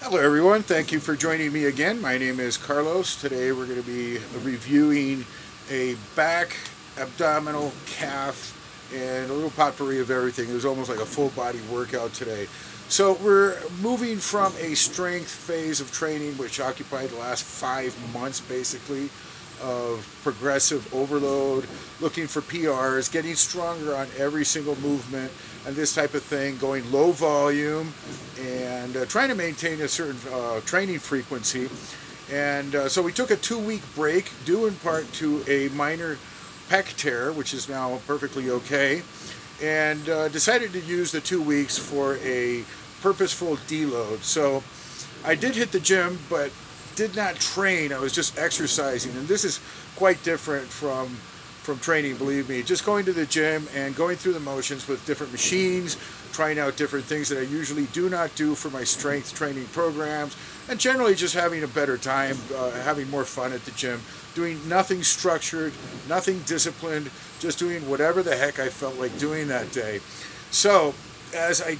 Hello everyone, thank you for joining me again. My name is Carlos. Today we're going to be reviewing a back, abdominal, calf, and a little potpourri of everything. It was almost like a full body workout today. So we're moving from a strength phase of training, which occupied the last 5 months basically, of progressive overload, looking for PRs, getting stronger on every single movement, and this type of thing, going low volume and trying to maintain a certain training frequency. And so we took a 2-week break, due in part to a minor pec tear, which is now perfectly okay, and decided to use the 2 weeks for a purposeful deload. So I did hit the gym, but did not train. I was just exercising, and this is quite different from training, believe me. Just going to the gym and going through the motions with different machines, trying out different things that I usually do not do for my strength training programs, and generally just having a better time, having more fun at the gym, doing nothing structured, nothing disciplined, just doing whatever the heck I felt like doing that day. So as I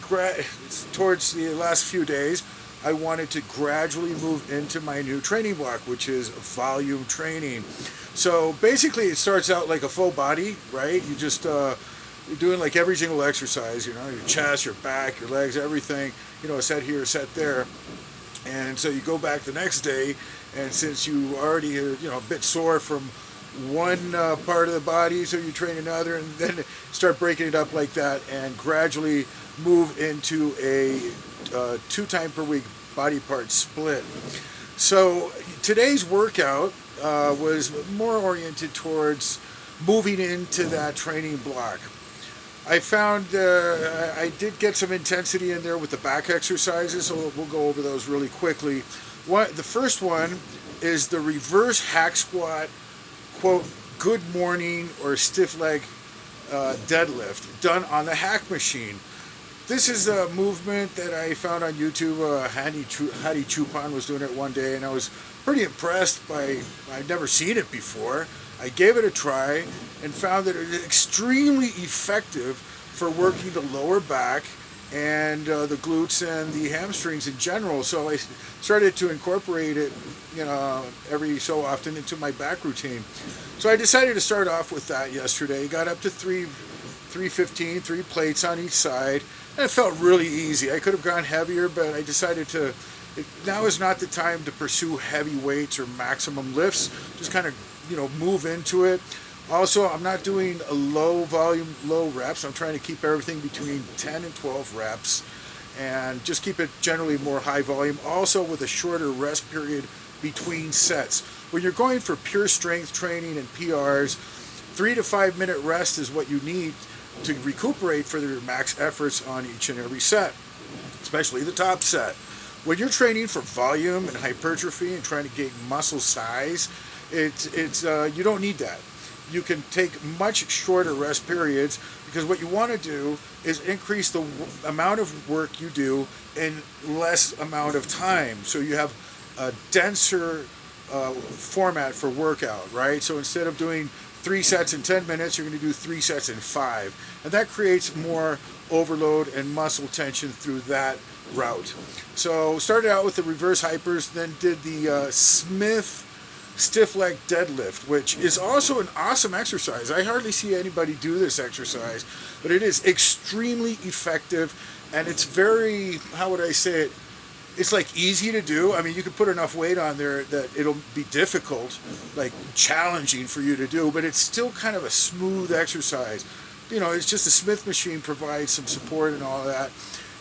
towards the last few days, I wanted to gradually move into my new training block, which is volume training. So basically it starts out like a full body, right? You just, you're doing like every single exercise, your chest, your back, your legs, everything, a set here, a set there. And so you go back the next day, and since you already are, a bit sore from one part of the body, so you train another, and then start breaking it up like that, and gradually move into a 2 times per week body part split. So today's workout was more oriented towards moving into that training block. I found I did get some intensity in there with the back exercises, so we'll go over those really quickly. The first one is the reverse hack squat, quote, good morning or stiff leg deadlift, done on the hack machine. This is a movement that I found on YouTube. Hadi Chupan was doing it one day, and I was pretty impressed I'd never seen it before. I gave it a try and found that it was extremely effective for working the lower back and the glutes and the hamstrings in general. So I started to incorporate it, every so often into my back routine. So I decided to start off with that yesterday. Got up to 315, 3 plates on each side, and it felt really easy. I could have gone heavier, but I decided now is not the time to pursue heavy weights or maximum lifts. Just kind of, move into it. Also, I'm not doing a low volume, low reps. I'm trying to keep everything between 10 and 12 reps and just keep it generally more high volume. Also with a shorter rest period between sets. When you're going for pure strength training and PRs, 3 to 5 minute rest is what you need to recuperate for your max efforts on each and every set, especially the top set. When you're training for volume and hypertrophy and trying to gain muscle size, you don't need that. You can take much shorter rest periods, because what you want to do is increase the amount of work you do in less amount of time. So you have a denser format for workout, right? So instead of doing 3 sets in 10 minutes, you're going to do 3 sets in 5. And that creates more overload and muscle tension through that route. So started out with the reverse hypers, then did the Smith stiff leg deadlift, which is also an awesome exercise. I hardly see anybody do this exercise, but it is extremely effective, and it's very, how would I say it, it's like easy to do. I mean, you can put enough weight on there that it'll be difficult, like challenging for you to do, but it's still kind of a smooth exercise. It's just the Smith machine provides some support and all that.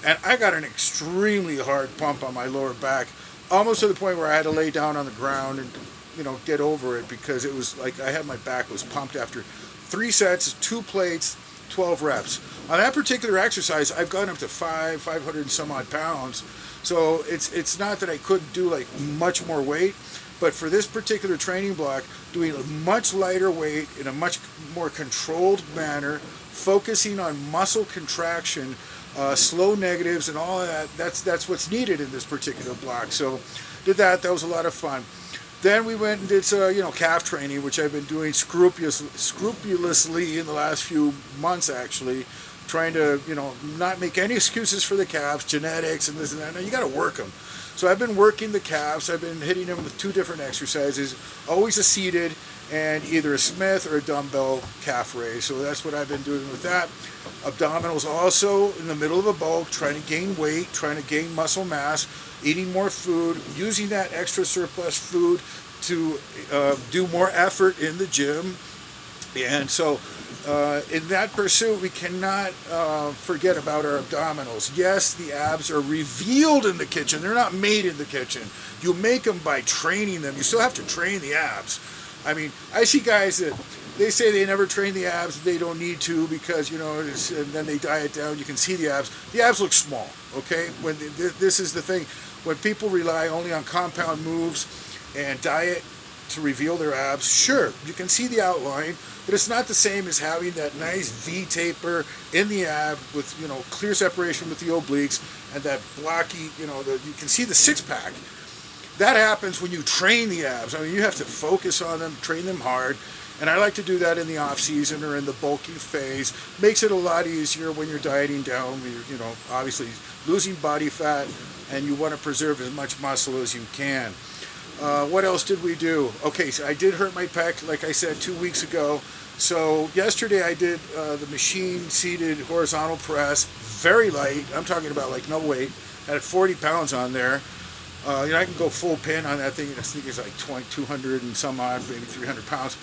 And I got an extremely hard pump on my lower back, almost to the point where I had to lay down on the ground and, get over it, because it was like my back was pumped after 3 sets, 2 plates, 12 reps. On that particular exercise, I've gone up to 500 and some odd pounds. So it's not that I couldn't do like much more weight, but for this particular training block, doing a much lighter weight in a much more controlled manner, focusing on muscle contraction, slow negatives and all of that, that's what's needed in this particular block. So did that. That was a lot of fun. Then we went and did calf training, which I've been doing scrupulously in the last few months, actually, trying to not make any excuses for the calves, genetics and this and that. Now you got to work them. So I've been working the calves. I've been hitting them with 2 different exercises, always a seated and either a Smith or a dumbbell calf raise. So that's what I've been doing with that. Abdominals also in the middle of a bulk, trying to gain weight, trying to gain muscle mass, eating more food, using that extra surplus food to do more effort in the gym. And so in that pursuit, we cannot forget about our abdominals. Yes, the abs are revealed in the kitchen. They're not made in the kitchen. You make them by training them. You still have to train the abs. I mean, I see guys that they say they never train the abs. They don't need to because, you know, and then they diet down. You can see the abs. The abs look small, okay? This is the thing. When people rely only on compound moves and diet to reveal their abs, sure, you can see the outline, but it's not the same as having that nice V taper in the ab with, you know, clear separation with the obliques and that blocky, you know, you can see the six-pack. That happens when you train the abs. I mean, you have to focus on them, train them hard, and I like to do that in the off season or in the bulking phase. Makes it a lot easier when you're dieting down, when you're, you know, obviously losing body fat, and you want to preserve as much muscle as you can. What else did we do? Okay, so I did hurt my pec, like I said, 2 weeks ago. So yesterday I did the machine-seated horizontal press, very light. I'm talking about like no weight. Had 40 pounds on there. You know, I can go full pin on that thing. I think it's like 200 and some odd, maybe 300 pounds.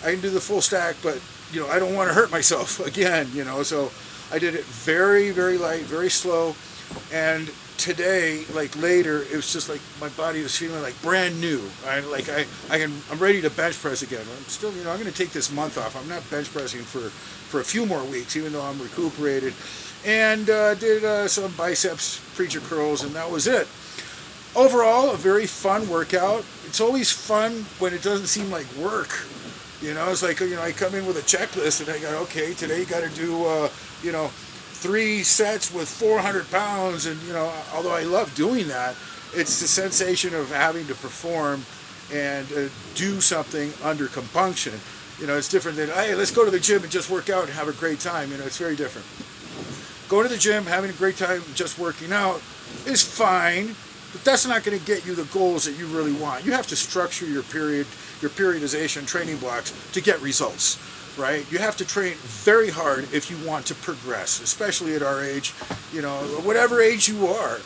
I can do the full stack, but, you know, I don't want to hurt myself again, you know. So I did it very, very light, very slow. And today, like later, it was just like my body was feeling like brand new. I'm ready to bench press again. I'm still, you know, I'm going to take this month off. I'm not bench pressing for a few more weeks, even though I'm recuperated. And did some biceps preacher curls, and that was it. Overall, a very fun workout. It's always fun when it doesn't seem like work. You know, it's like, you know, I come in with a checklist and I go, okay, today you got to do, you know, 3 sets with 400 pounds. And, you know, although I love doing that, it's the sensation of having to perform and do something under compunction. You know, it's different than, hey, let's go to the gym and just work out and have a great time. You know, it's very different. Going to the gym, having a great time, just working out is fine. But that's not going to get you the goals that you really want. You have to structure your periodization training blocks to get results, right? You have to train very hard if you want to progress, especially at our age, you know, whatever age you are.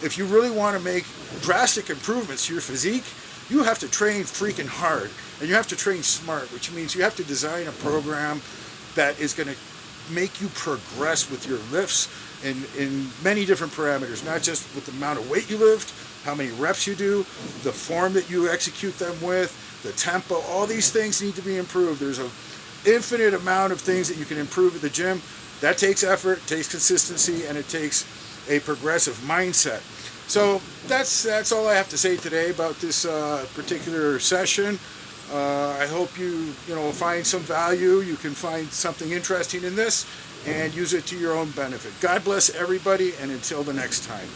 If you really want to make drastic improvements to your physique, you have to train freaking hard, and you have to train smart, which means you have to design a program that is going to make you progress with your lifts in many different parameters, not just with the amount of weight you lift, how many reps you do, the form that you execute them with, the tempo. All these things need to be improved. There's an infinite amount of things that you can improve at the gym. That takes effort, it takes consistency, and it takes a progressive mindset. So that's all I have to say today about this particular session. I hope you find some value. You can find something interesting in this and use it to your own benefit. God bless everybody, and until the next time.